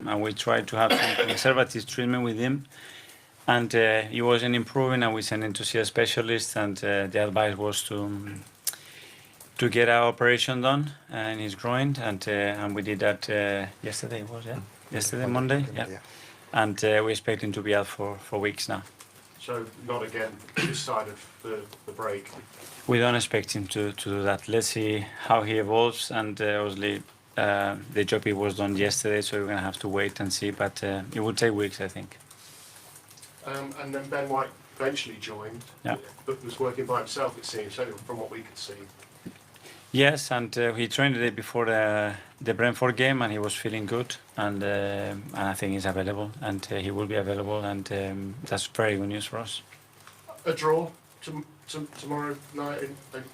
and we tried to have some conservative treatment with him. And he wasn't improving, and we sent him to see a specialist. And the advice was to get our operation done in his groin, and we did that yesterday. Yesterday, Monday, yeah. And we expect him to be out for weeks now. So not again this side of the break. We don't expect him to do that. Let's see how he evolves, and obviously the job he was done yesterday, so we're going to have to wait and see, but it will take weeks, I think. And then Ben White eventually joined, but was working by himself, it seems, from what we could see. Yes, and he trained the day before the Brentford game, and he was feeling good, and I think he's available, and he will be available, and that's very good news for us. A draw tomorrow night,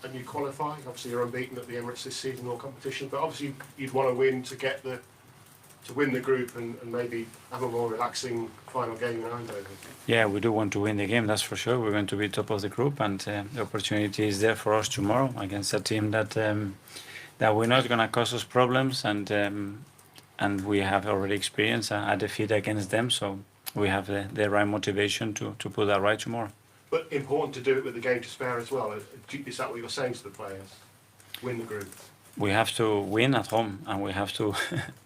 and you qualify. Obviously, you're unbeaten at the Emirates this season, all competition, but obviously you'd want to win to win the group and maybe have a more relaxing final game in Eindhoven. Yeah, we do want to win the game, that's for sure. We're going to be top of the group, and the opportunity is there for us tomorrow against a team that we're not going to cause us problems, and we have already experienced a defeat against them, so we have the right motivation to put that right tomorrow. But important to do it with the game to spare as well. Is that what you're saying to the players? Win the group. We have to win at home, and we have to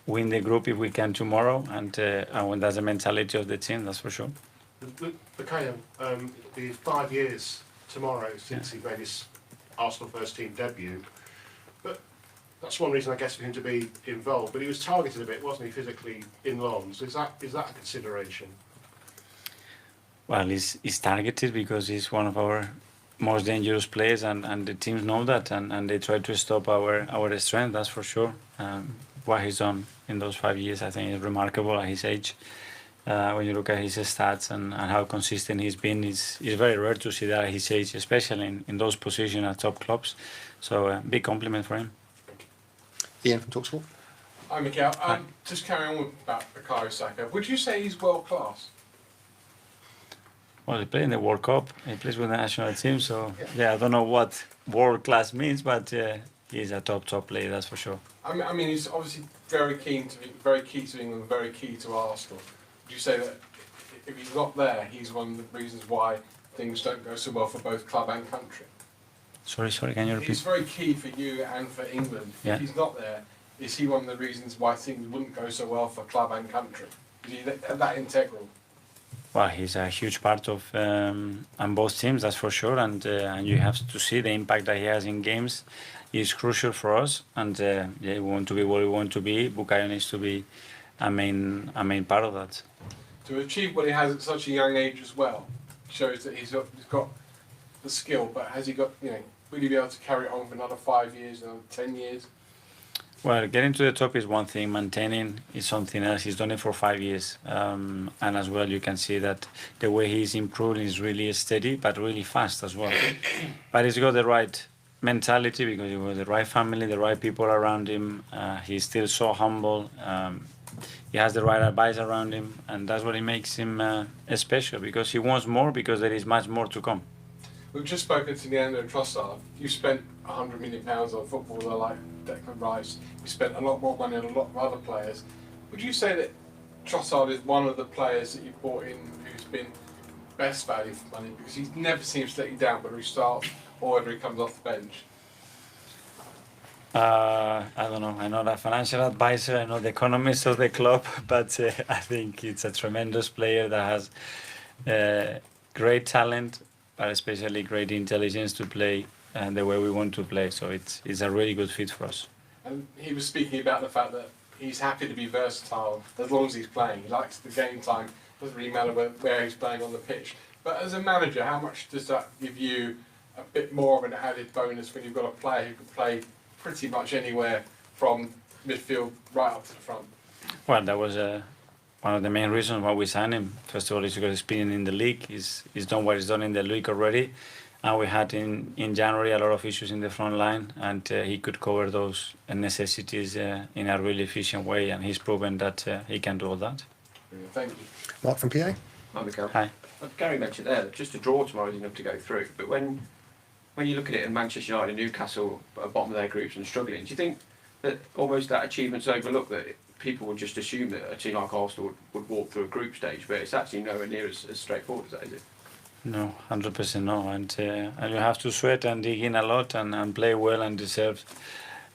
win the group if we can tomorrow, and that's the mentality of the team, that's for sure. Mikel, the 5 years tomorrow since he made his Arsenal first team debut, but that's one reason, I guess, for him to be involved. But he was targeted a bit, wasn't he, physically in Lons? Is that a consideration? Well, he's targeted because he's one of our most dangerous players, and the teams know that, and they try to stop our strength, that's for sure. What he's done in those 5 years, I think, is remarkable at his age. When you look at his stats and how consistent he's been, it's very rare to see that at his age, especially in those positions at top clubs. So big compliment for him. Ian from TalkSport. Hi, Mikel. Just carrying on about Bukayo Saka. Would you say he's world class? Well, he played in the World Cup. He plays with the national team, so I don't know what world class means, but he's a top player, that's for sure. I mean, he's obviously very key to England, very key to Arsenal. Would you say that if he's not there, he's one of the reasons why things don't go so well for both club and country? Sorry, can you repeat? He's very key for you and for England. Yeah. If he's not there, is he one of the reasons why things wouldn't go so well for club and country? Is he that integral? Well, he's a huge part of on both teams, that's for sure, and you have to see the impact that he has in games. He's crucial for us, and we want to be where we want to be. Bukayo needs to be a main part of that. To achieve what he has at such a young age as well shows that he's got the skill, but has he got, will he be able to carry it on for another 5 years, another 10 years? Well, getting to the top is one thing, maintaining is something else. He's done it for 5 years. And as well, you can see that the way he's improving is really steady, but really fast as well. But he's got the right mentality because he was the right family, the right people around him. He's still so humble. He has the right advice around him, and that's what makes him special, because he wants more, because there is much more to come. We've just spoken to Leandro Trossard. You spent £100 million on a footballer like Declan Rice. You spent a lot more money on a lot of other players. Would you say that Trossard is one of the players that you brought in who's been best value for money, because he never seems to let you down whether he starts or whether he comes off the bench? I don't know. I'm not a financial advisor. I'm not the economist of the club, but I think it's a tremendous player that has great talent, but especially great intelligence to play the way we want to play. So it's a really good fit for us. And he was speaking about the fact that he's happy to be versatile as long as he's playing. He likes the game time. Doesn't really matter where he's playing on the pitch. But as a manager, how much does that give you a bit more of an added bonus when you've got a player who can play pretty much anywhere from midfield right up to the front? Well, that was one of the main reasons why we signed him. First of all, he's got experience in the league. He's done what he's done in the league already. And we had in January a lot of issues in the front line, and he could cover those necessities in a really efficient way, and he's proven that he can do all that. Thank you. Mark from PA. Hi, Mikel. Hi. Gary mentioned there that just a draw tomorrow is enough to go through, but when you look at it, and Manchester United and Newcastle at the bottom of their groups and struggling, do you think that almost that achievement's overlooked, that people would just assume that a team like Arsenal would walk through a group stage, but it's actually nowhere near as straightforward as that, is it? No, 100% no, and you have to sweat and dig in a lot and play well and deserve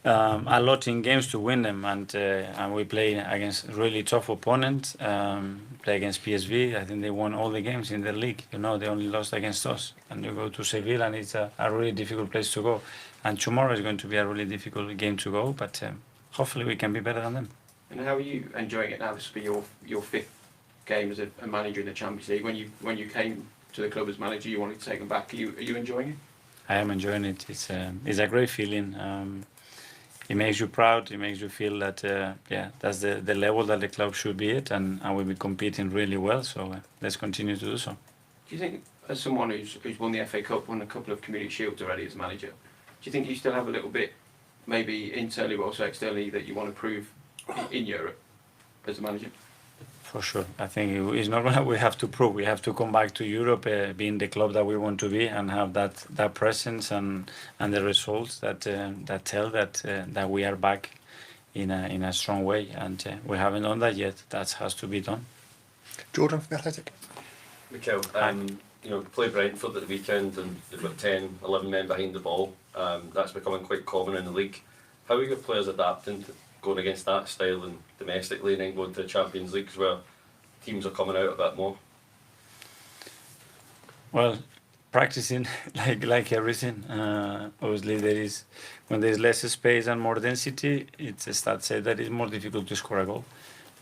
a lot in games to win them, and we play against really tough opponents. Play against PSV. I think they won all the games in the league. You know, they only lost against us. And you go to Sevilla, and it's a really difficult place to go. And tomorrow is going to be a really difficult game to go, but hopefully we can be better than them. And how are you enjoying it now? This will be your fifth game as a manager in the Champions League. When you came to the club as manager, you wanted to take them back. Are you enjoying it? I am enjoying it. It's a great feeling. It makes you proud. It makes you feel that that's the level that the club should be at, and we'll be competing really well. So let's continue to do so. Do you think, as someone who's won the FA Cup, won a couple of Community Shields already as manager, do you think you still have a little bit, maybe internally but also externally, that you want to prove in Europe as a manager? For sure. I think it's not what we have to prove. We have to come back to Europe, being the club that we want to be, and have that presence and the results that tell that we are back in a strong way. And we haven't done that yet. That has to be done. Jordan from The Athletic. Mikel, play Brentford at the weekend and they've got 10, 11 men behind the ball. That's becoming quite common in the league. How are your players adapting to going against that style and domestically and then going to the Champions Leagues where teams are coming out a bit more? Well, practicing like everything. Obviously, when there's less space and more density, it's a stat say that it's more difficult to score a goal.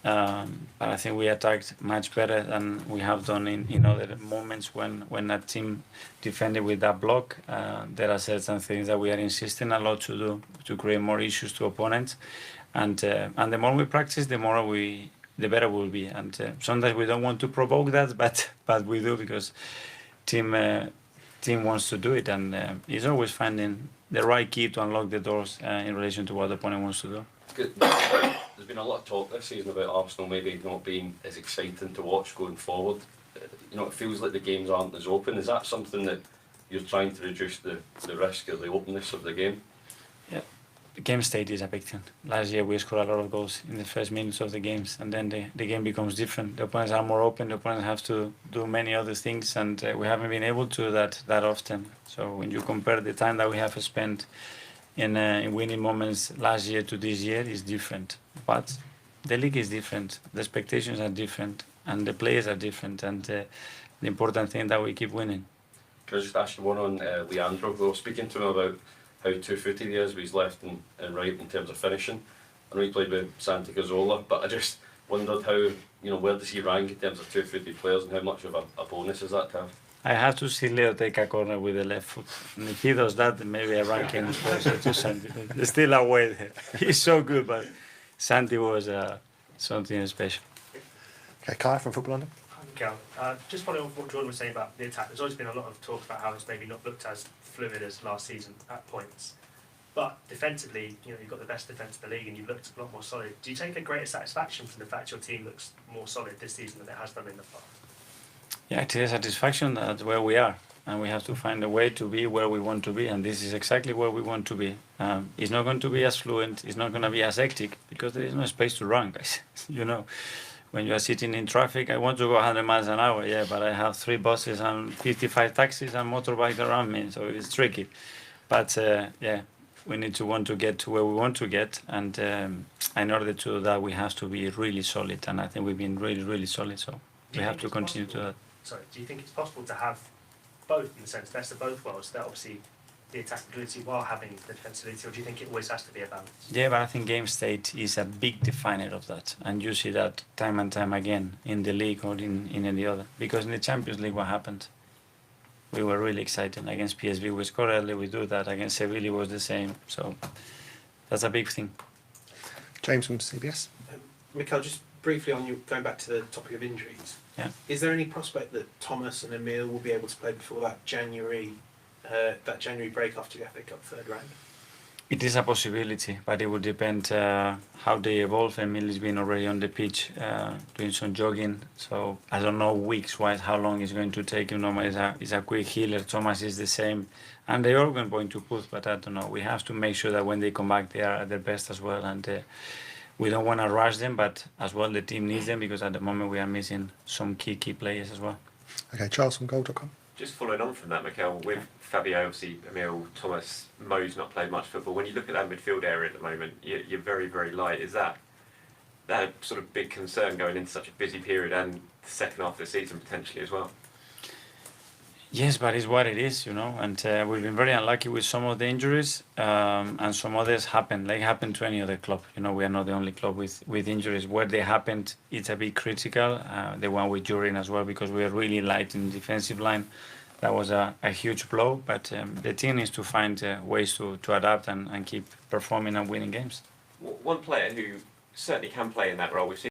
But I think we attacked much better than we have done in other moments when a team defended with that block. There are certain things that we are insisting a lot to do to create more issues to opponents, and the more we practice, the better we'll be. And sometimes we don't want to provoke that, but we do because team wants to do it, and it's always finding the right key to unlock the doors in relation to what the opponent wants to do. Good. There's been a lot of talk this season about Arsenal maybe not being as exciting to watch going forward. It feels like the games aren't as open. Is that something that you're trying to reduce the risk of the openness of the game? Yeah, the game state is a big thing. Last year we scored a lot of goals in the first minutes of the games, and then the game becomes different. The opponents are more open. The opponents have to do many other things, and we haven't been able to do that often. So when you compare the time that we have spent in winning moments last year to this year, is different. But the league is different, the expectations are different, and the players are different, and the important thing that we keep winning. Can I just ask you one on Leandro? We were speaking to him about how two-footed he is, but he's left and right in terms of finishing. I know he played with Santi Cazorla, but I just wondered how, where does he rank in terms of two-footed players, and how much of a bonus is that to have? I have to see Leo take a corner with the left foot. And if he does that, then maybe I rank him closer to Santi. There's still a way there. He's so good, but Santi was something special. Okay, Kai from Football London. Hi, Mikel. Just following on what Jordan was saying about the attack, there's always been a lot of talk about how it's maybe not looked as fluid as last season at points. But defensively, you've got the best defence in the league and you've looked a lot more solid. Do you take a greater satisfaction from the fact your team looks more solid this season than it has done in the past? Yeah, it is a satisfaction that where we are, and we have to find a way to be where we want to be, and this is exactly where we want to be. It's not going to be as fluent, it's not going to be as hectic, because there is no space to run, guys. When you are sitting in traffic, I want to go 100 miles an hour, yeah, but I have 3 buses and 55 taxis and motorbikes around me, so it's tricky. But we need to want to get to where we want to get, and in order to do that, we have to be really solid, and I think we've been really, really solid, so we have to continue to do that. Sorry, do you think it's possible to have both, in the sense, best of both worlds, that obviously the attackability while having the defensibility, or do you think it always has to be a balance? Yeah, but I think game state is a big definer of that, and you see that time and time again in the league or in any other. Because in the Champions League, what happened? We were really excited. Against PSV, we scored early, we do that. Against Sevilla was the same, so that's a big thing. James from CBS. Mikel, just briefly on you going back to the topic of injuries. Yeah. Is there any prospect that Thomas and Emil will be able to play before that January break after the FA Cup third round? It is a possibility, but it will depend how they evolve. Emil has been already on the pitch doing some jogging, so I don't know weeks-wise how long it's going to take. He's a quick healer. Thomas is the same, and they are going to push, but I don't know. We have to make sure that when they come back, they are at their best as well. And we don't want to rush them, but as well the team needs them because at the moment we are missing some key players as well. Okay, Charles from Goal.com. Just following on from that, Mikel, with Fabio, obviously, Emil, Thomas, Mo's not played much football. When you look at that midfield area at the moment, you're very, very light. Is that a sort of big concern going into such a busy period and the second half of the season potentially as well? Yes, but it's what it is, you know, and we've been very unlucky with some of the injuries, and some others happen, like happened to any other club. You know, we are not the only club with injuries. Where they happened, it's a bit critical. The one with Jurin as well, because we are really light in the defensive line. That was a huge blow, but the team needs to find ways to adapt and keep performing and winning games. One player who certainly can play in that role, we've seen